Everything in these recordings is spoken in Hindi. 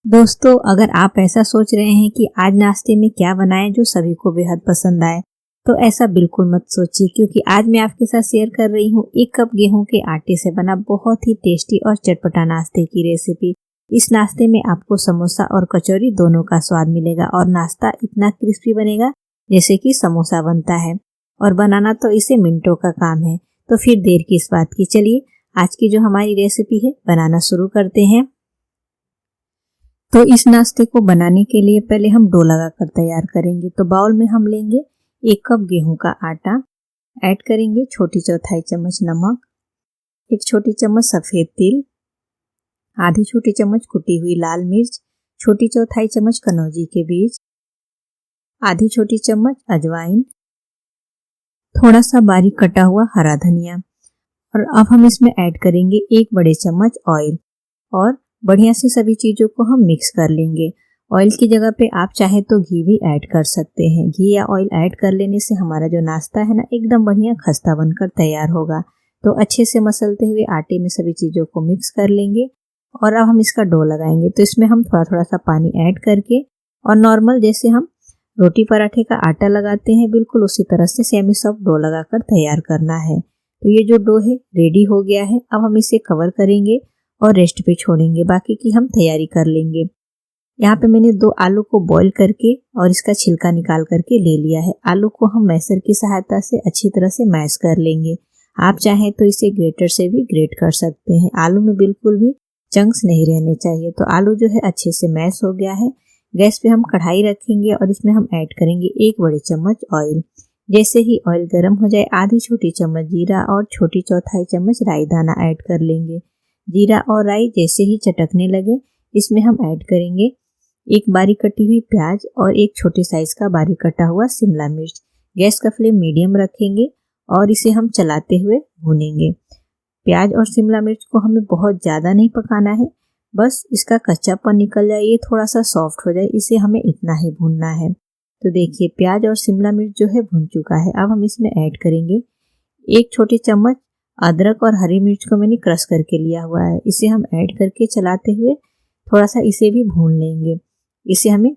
दोस्तों, अगर आप ऐसा सोच रहे हैं कि आज नाश्ते में क्या बनाएं जो सभी को बेहद पसंद आए, तो ऐसा बिल्कुल मत सोचिए, क्योंकि आज मैं आपके साथ शेयर कर रही हूँ 1 कप गेहूं के आटे से बना बहुत ही टेस्टी और चटपटा नाश्ते की रेसिपी। इस नाश्ते में आपको समोसा और कचौरी दोनों का स्वाद मिलेगा और नाश्ता इतना क्रिस्पी बनेगा जैसे कि समोसा बनता है। और बनाना तो इसे मिनटों का काम है, तो फिर देर किस बात की। चलिए आज की जो हमारी रेसिपी है बनाना शुरू करते हैं। तो इस नाश्ते को बनाने के लिए पहले हम डो लगाकर तैयार करेंगे। तो बाउल में हम लेंगे 1 कप गेहूं का आटा, ऐड करेंगे छोटी चौथाई चम्मच नमक, 1 छोटी चम्मच सफ़ेद तिल, आधी छोटी चम्मच कुटी हुई लाल मिर्च, छोटी चौथाई चम्मच कनौजी के बीज, आधी छोटी चम्मच अजवाइन, थोड़ा सा बारीक कटा हुआ हरा धनिया। और अब हम इसमें ऐड करेंगे 1 बड़े चम्मच ऑयल और बढ़िया से सभी चीज़ों को हम मिक्स कर लेंगे। ऑयल की जगह पे आप चाहे तो घी भी ऐड कर सकते हैं। घी या ऑयल ऐड कर लेने से हमारा जो नाश्ता है ना, एकदम बढ़िया खस्ता बनकर तैयार होगा। तो अच्छे से मसलते हुए आटे में सभी चीज़ों को मिक्स कर लेंगे और अब हम इसका डो लगाएंगे। तो इसमें हम थोड़ा थोड़ा सा पानी ऐड करके और नॉर्मल जैसे हम रोटी पराठे का आटा लगाते हैं, बिल्कुल उसी तरह से सेमी सॉफ्ट डो लगाकर तैयार करना है। तो ये जो डो है रेडी हो गया है। अब हम इसे कवर करेंगे और रेस्ट पे छोड़ेंगे, बाकी की हम तैयारी कर लेंगे। यहाँ पे मैंने 2 आलू को बॉईल करके और इसका छिलका निकाल करके ले लिया है। आलू को हम मैसर की सहायता से अच्छी तरह से मैश कर लेंगे। आप चाहें तो इसे ग्रेटर से भी ग्रेट कर सकते हैं। आलू में बिल्कुल भी चंक्स नहीं रहने चाहिए। तो आलू जो है अच्छे से मैश हो गया है। गैस पे हम कढ़ाई रखेंगे और इसमें हम ऐड करेंगे 1 बड़े चम्मच ऑयल। जैसे ही ऑयल गर्म हो जाए, आधी छोटी चम्मच जीरा और छोटी चौथाई चम्मच राई दाना ऐड कर लेंगे। जीरा और राई जैसे ही चटकने लगे, इसमें हम ऐड करेंगे 1 बारीक कटी हुई प्याज और 1 छोटे साइज का बारीक कटा हुआ शिमला मिर्च। गैस का फ्लेम मीडियम रखेंगे और इसे हम चलाते हुए भूनेंगे। प्याज और शिमला मिर्च को हमें बहुत ज़्यादा नहीं पकाना है, बस इसका कच्चापन निकल जाए, ये थोड़ा सा सॉफ्ट हो जाए, इसे हमें इतना ही भूनना है। तो देखिए प्याज और शिमला मिर्च जो है भुन चुका है। अब हम इसमें ऐड करेंगे 1 छोटी चम्मच अदरक और हरी मिर्च को मैंने क्रश करके लिया हुआ है। इसे हम ऐड करके चलाते हुए थोड़ा सा इसे भी भून लेंगे। इसे हमें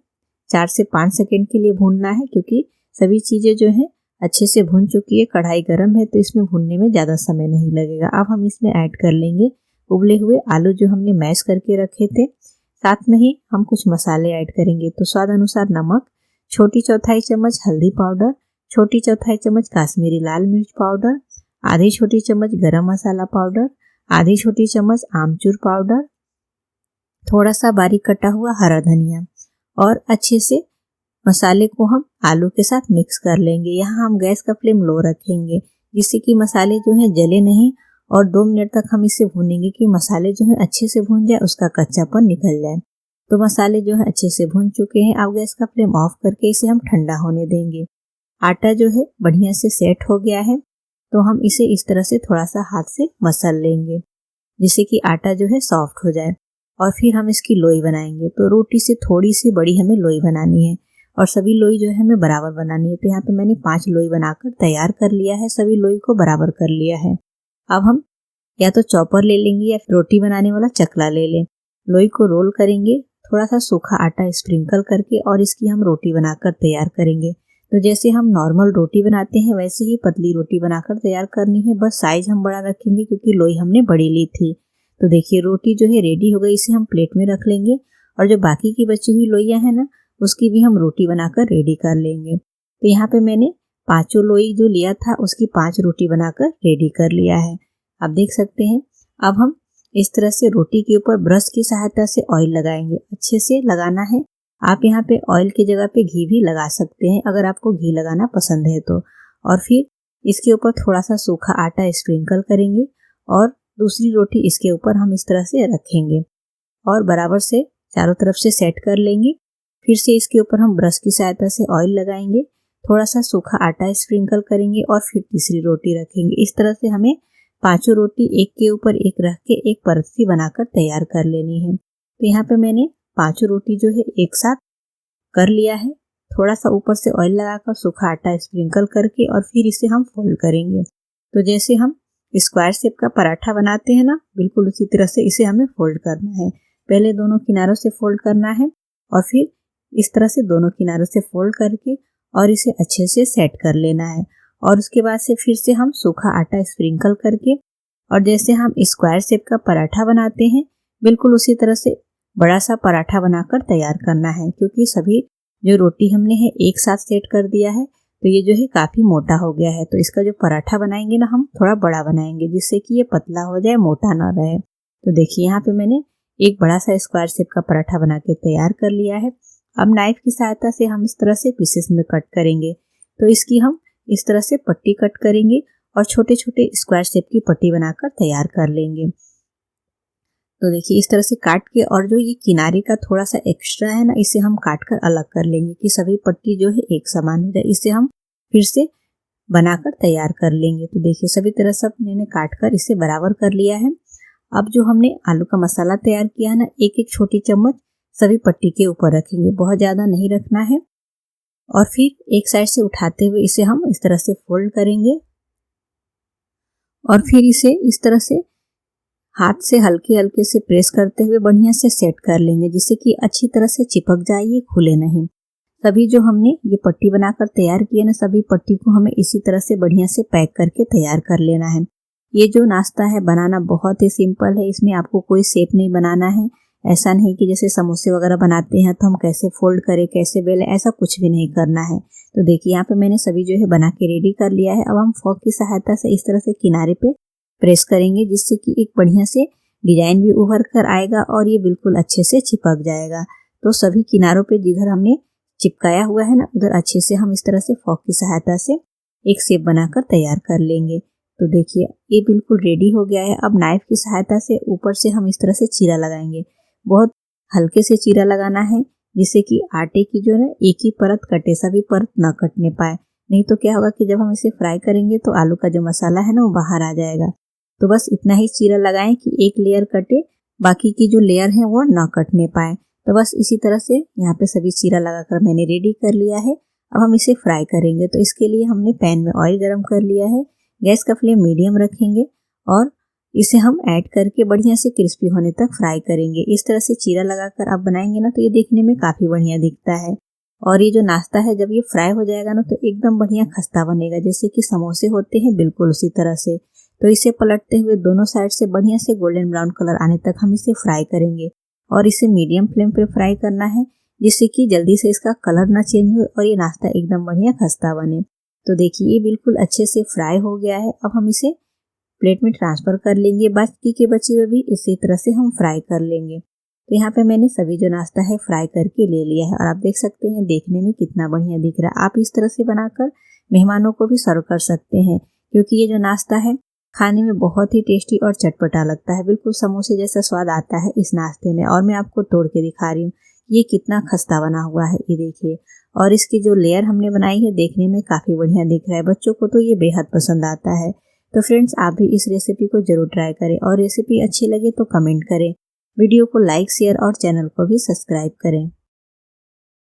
4 से 5 सेकंड के लिए भूनना है, क्योंकि सभी चीज़ें जो हैं अच्छे से भून चुकी है। कढ़ाई गर्म है तो इसमें भूनने में ज़्यादा समय नहीं लगेगा। अब हम इसमें ऐड कर लेंगे उबले हुए आलू जो हमने मैश करके रखे थे। साथ में ही हम कुछ मसाले ऐड करेंगे। तो स्वाद अनुसार नमक, छोटी चौथाई चम्मच हल्दी पाउडर, छोटी चौथाई चम्मच काश्मीरी लाल मिर्च पाउडर, आधी छोटी चम्मच गरम मसाला पाउडर, आधी छोटी चम्मच आमचूर पाउडर, थोड़ा सा बारीक कटा हुआ हरा धनिया। और अच्छे से मसाले को हम आलू के साथ मिक्स कर लेंगे। यहाँ हम गैस का फ्लेम लो रखेंगे, जिससे कि मसाले जो हैं जले नहीं, और 2 मिनट तक हम इसे भूनेंगे कि मसाले जो है अच्छे से भून जाए, उसका कच्चापन निकल जाए। तो मसाले जो है अच्छे से भून चुके हैं। अब गैस का फ्लेम ऑफ करके इसे हम ठंडा होने देंगे। आटा जो है बढ़िया से सेट हो गया है, तो हम इसे इस तरह से थोड़ा सा हाथ से मसल लेंगे, जिससे कि आटा जो है सॉफ्ट हो जाए। और फिर हम इसकी लोई बनाएंगे। तो रोटी से थोड़ी सी बड़ी हमें लोई बनानी है और सभी लोई जो है हमें बराबर बनानी है। तो यहाँ पे मैंने 5 लोई बनाकर तैयार कर लिया है, सभी लोई को बराबर कर लिया है। अब हम या तो चॉपर ले लेंगे या फिर रोटी बनाने वाला चकला ले लें। लोई को रोल करेंगे, थोड़ा सा सूखा आटा स्प्रिंकल करके, और इसकी हम रोटी बनाकर तैयार करेंगे। तो जैसे हम नॉर्मल रोटी बनाते हैं वैसे ही पतली रोटी बनाकर तैयार करनी है, बस साइज हम बड़ा रखेंगे क्योंकि लोई हमने बड़ी ली थी। तो देखिए रोटी जो है रेडी हो गई। इसे हम प्लेट में रख लेंगे और जो बाकी की बची हुई लोइयां हैं ना, उसकी भी हम रोटी बनाकर रेडी कर लेंगे। तो यहाँ पे मैंने 5 लोई जो लिया था उसकी 5 रोटी बनाकर रेडी कर लिया है। आप देख सकते हैं। अब हम इस तरह से रोटी के ऊपर ब्रश की सहायता से ऑयल लगाएंगे। अच्छे से लगाना है। आप यहाँ पे ऑयल की जगह पे घी भी लगा सकते हैं, अगर आपको घी लगाना पसंद है तो। और फिर इसके ऊपर थोड़ा सा सूखा आटा स्प्रिंकल करेंगे और दूसरी रोटी इसके ऊपर हम इस तरह से रखेंगे और बराबर से चारों तरफ से सेट कर लेंगे। फिर से इसके ऊपर हम ब्रश की सहायता से ऑयल लगाएंगे, थोड़ा सा सूखा आटा स्प्रिंकल करेंगे और फिर तीसरी रोटी रखेंगे। इस तरह से हमें 5 रोटी एक के ऊपर एक रख के एक परत सी बनाकर तैयार कर लेनी है। तो यहाँ पे मैंने 5 रोटी जो है एक साथ कर लिया है, थोड़ा सा ऊपर से ऑयल लगाकर सूखा आटा स्प्रिंकल करके, और फिर इसे हम फोल्ड करेंगे। तो जैसे हम स्क्वायर शेप का पराठा बनाते हैं ना, बिल्कुल उसी तरह से इसे हमें फोल्ड करना है। पहले दोनों किनारों से फोल्ड करना है और फिर इस तरह से दोनों किनारों से फोल्ड करके और इसे अच्छे से सेट कर लेना है। और उसके बाद से फिर से हम सूखा आटा स्प्रिंकल करके और जैसे हम स्क्वायर शेप का पराठा बनाते हैं बिल्कुल उसी तरह से बड़ा सा पराठा बनाकर तैयार करना है, क्योंकि सभी जो रोटी हमने है एक साथ सेट कर दिया है तो ये जो है काफ़ी मोटा हो गया है। तो इसका जो पराठा बनाएंगे ना हम थोड़ा बड़ा बनाएंगे जिससे कि ये पतला हो जाए, मोटा ना रहे। तो देखिए यहाँ पे मैंने एक बड़ा सा स्क्वायर शेप का पराठा बना के तैयार कर लिया है। अब नाइफ की सहायता से हम इस तरह से पीसेस में कट करेंगे। तो इसकी हम इस तरह से पट्टी कट करेंगे और छोटे छोटे स्क्वायर शेप की पट्टी बनाकर तैयार कर लेंगे। तो देखिए इस तरह से काट के और जो ये किनारे का थोड़ा सा एक्स्ट्रा है ना इसे हम काट कर अलग कर लेंगे कि सभी पट्टी जो है एक समान हो जाए। इसे हम फिर से बनाकर तैयार कर लेंगे। तो देखिए सभी तरह सब मैंने काट कर इसे बराबर कर लिया है। अब जो हमने आलू का मसाला तैयार किया है ना एक एक छोटी चम्मच सभी पट्टी के ऊपर रखेंगे, बहुत ज़्यादा नहीं रखना है। और फिर एक साइड से उठाते हुए इसे हम इस तरह से फोल्ड करेंगे और फिर इसे इस तरह से हाथ से हल्के हल्के से प्रेस करते हुए बढ़िया से सेट कर लेंगे जिससे कि अच्छी तरह से चिपक जाए, ये खुले नहीं। सभी जो हमने ये पट्टी बनाकर तैयार किए ना सभी पट्टी को हमें इसी तरह से बढ़िया से पैक करके तैयार कर लेना है। ये जो नाश्ता है बनाना बहुत ही सिंपल है, इसमें आपको कोई शेप नहीं बनाना है। ऐसा नहीं कि जैसे समोसे वगैरह बनाते हैं तो हम कैसे फोल्ड करें कैसे बेलें, ऐसा कुछ भी नहीं करना है। तो देखिए यहाँ पे मैंने सभी जो है बना के रेडी कर लिया है। अब हम फोक की सहायता से इस तरह से किनारे पे प्रेस करेंगे जिससे कि एक बढ़िया से डिजाइन भी उभर कर आएगा और ये बिल्कुल अच्छे से चिपक जाएगा। तो सभी किनारों पे जिधर हमने चिपकाया हुआ है ना उधर अच्छे से हम इस तरह से फोक की सहायता से एक शेप बनाकर तैयार कर लेंगे। तो देखिए ये बिल्कुल रेडी हो गया है। अब नाइफ की सहायता से ऊपर से हम इस तरह से चीरा लगाएंगे। बहुत हल्के से चीरा लगाना है जिससे कि आटे की जो है एक ही परत कटे, सभी परत ना कटने पाए, नहीं तो क्या होगा कि जब हम इसे फ्राई करेंगे तो आलू का जो मसाला है ना वो बाहर आ जाएगा। तो बस इतना ही चीरा लगाएं कि एक लेयर कटे, बाकी की जो लेयर है वो ना कटने पाए। तो बस इसी तरह से यहाँ पे सभी चीरा लगाकर मैंने रेडी कर लिया है। अब हम इसे फ्राई करेंगे। तो इसके लिए हमने पैन में ऑयल गरम कर लिया है, गैस का फ्लेम मीडियम रखेंगे और इसे हम ऐड करके बढ़िया से क्रिस्पी होने तक फ्राई करेंगे। इस तरह से चीरा लगाकर आप बनाएंगे ना तो ये देखने में काफ़ी बढ़िया दिखता है। और ये जो नाश्ता है जब ये फ्राई हो जाएगा ना तो एकदम बढ़िया खस्ता बनेगा, जैसे कि समोसे होते हैं बिल्कुल उसी तरह से। तो इसे पलटते हुए दोनों साइड से बढ़िया से गोल्डन ब्राउन कलर आने तक हम इसे फ्राई करेंगे और इसे मीडियम फ्लेम पे फ्राई करना है जिससे कि जल्दी से इसका कलर ना चेंज हो और ये नाश्ता एकदम बढ़िया खस्ता बने। तो देखिए ये बिल्कुल अच्छे से फ्राई हो गया है। अब हम इसे प्लेट में ट्रांसफ़र कर लेंगे, बाकी के बचे हुए भी इसी तरह से हम फ्राई कर लेंगे। तो यहाँ पे मैंने सभी जो नाश्ता है फ्राई करके ले लिया है और आप देख सकते हैं देखने में कितना बढ़िया दिख रहा है। आप इस तरह से बनाकर मेहमानों को भी सर्व कर सकते हैं, क्योंकि ये जो नाश्ता है खाने में बहुत ही टेस्टी और चटपटा लगता है। बिल्कुल समोसे जैसा स्वाद आता है इस नाश्ते में। और मैं आपको तोड़ के दिखा रही हूँ ये कितना खस्ता बना हुआ है, ये देखिए। और इसकी जो लेयर हमने बनाई है देखने में काफ़ी बढ़िया दिख रहा है, बच्चों को तो ये बेहद पसंद आता है। तो फ्रेंड्स आप भी इस रेसिपी को जरूर ट्राई करें और रेसिपी अच्छी लगे तो कमेंट करें, वीडियो को लाइक शेयर और चैनल को भी सब्सक्राइब करें।